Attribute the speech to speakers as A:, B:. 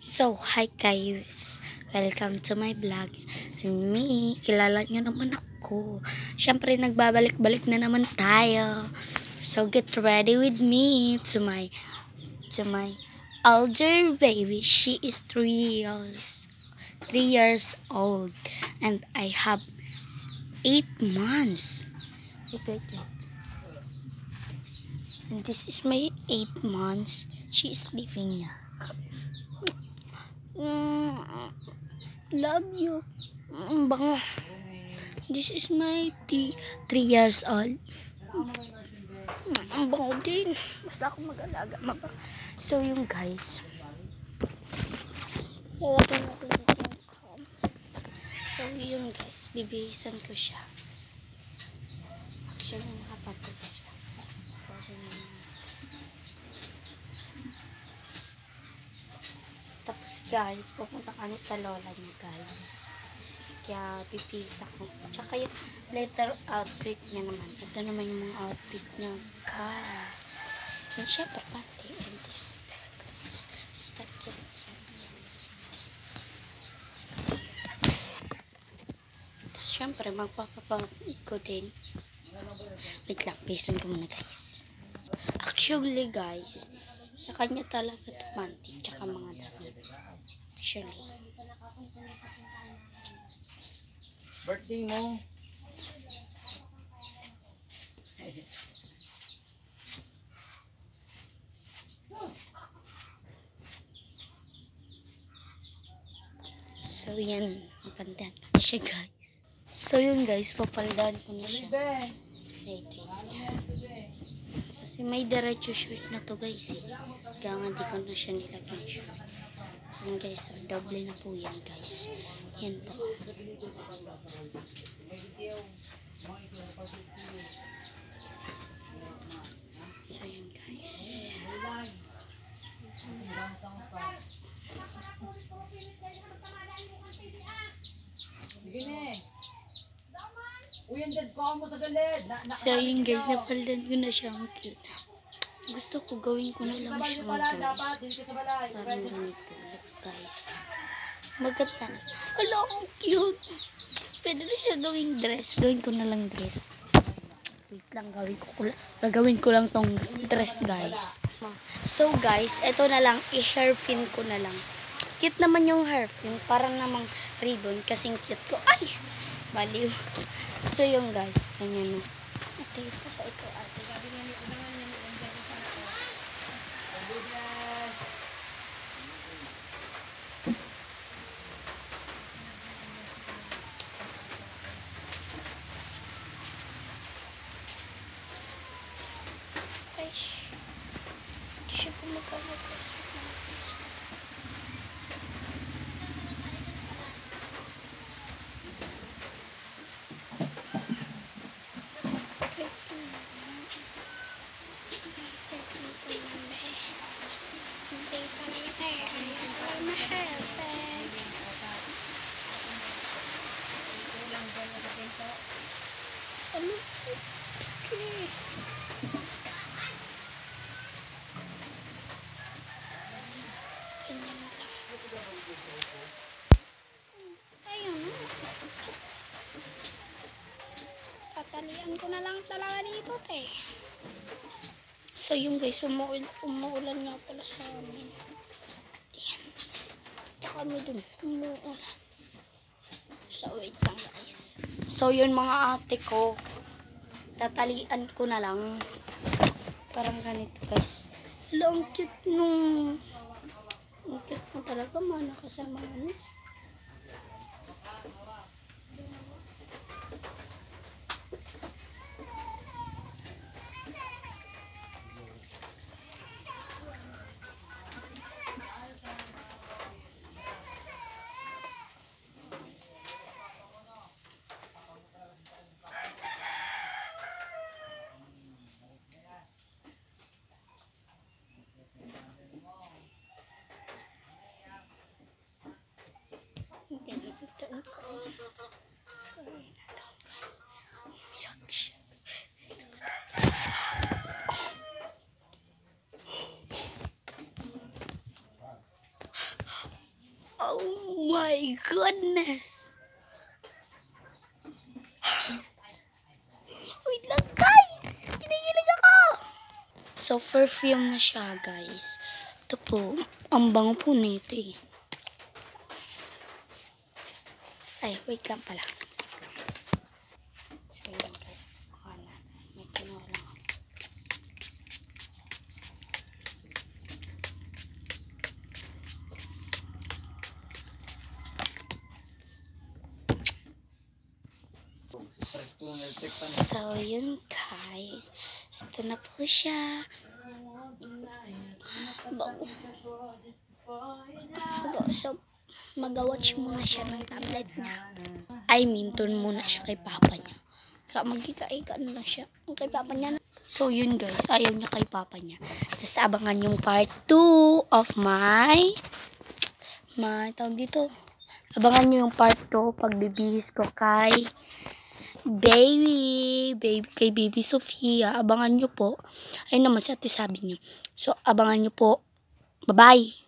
A: So, hi guys! Welcome to my vlog. And me, kilala nyo naman ako. Siyempre, nagbabalik-balik na naman tayo. So, get ready with me to my older baby. She is 3 years old. And I have 8 months. Wait. And this is my 8 months. She is living here. Love you. Bango. This is my 3 years old. Ang bango din. Basta ako mag-alaga. So yung guys. Lalagyan natin dito yung cam. So yung guys. Bibihisan ko siya. Actually nakapatid siya. Tapos guys, pupunta kami sa lola niya guys. Kaya pipisa ko. Tsaka yung letter outfit niya naman. Ito naman yung mga outfit niya guys. And syempre panty and this stuck yan. Tapos syempre magpapapagod ko din. Wait lang, pisan ko muna guys. Actually guys, sa kanya talaga ito panty. Tsaka mga damit. Actually.
B: Birthday mo.
A: So yan, mapandaan pa siya guys. So yun guys, papaldaan ko na siya. Wait. Kasi may diretso shirt na to guys eh. Kaya nga di ko na siya nilagyan shirt. Yan guys, so doble na po yan guys. Yan po. So yan guys. So yun guys, napaldan ko na siya ang cute. Gusto ko gawin ko na lang siyang dress. Parang ganito. Look guys. Maganda na. Hala, ang cute. Pwede na siya gawing dress. Gawin ko na lang dress. Wait lang, gagawin ko lang tong dress guys. So guys, eto na lang. I-hairpin ko na lang. Cute naman yung hairpin. Parang namang ribbon. Kasing cute ko. Ay! Baliw. So yung guys, ganyan na. Ate, ito pa ikaw ate. Ay, hindi siya gumagana guys. Ano? Okay. Ganyan lang. Ayun. Tatalian ko na lang talaga dito, te. So, yung guys, umuulan nga pala sa amin. Yan. Kami dun. Umuulan. So, wait lang guys. So, yun mga ate ko. Tatalian ko na lang. Parang ganito guys. Hello, ang cute nung... Ang cute mo talaga, mana kasama ano. Oh my goodness. Wait lang guys. Kinikilig ako. So perfume na siya guys. Ito po. Ang bango po nito eh. Ay, wait lang pala. So yun guys. May kinuha lang ako. So, yun guys. Ito na po siya. So, mag-watch muna siya ng tablet niya. I mean, turn muna siya kay papa niya. Magkika-ika na lang siya kay papa niya. So, yun guys. Ayaw niya kay papa niya. Tapos, abangan yung part 2 of my tawag dito. Abangan nyo yung part 2 pagbibihis ko kay kay baby Sofia. Abangan nyo po. Ayun naman si ate sabi nyo. So, abangan nyo po. Bye-bye.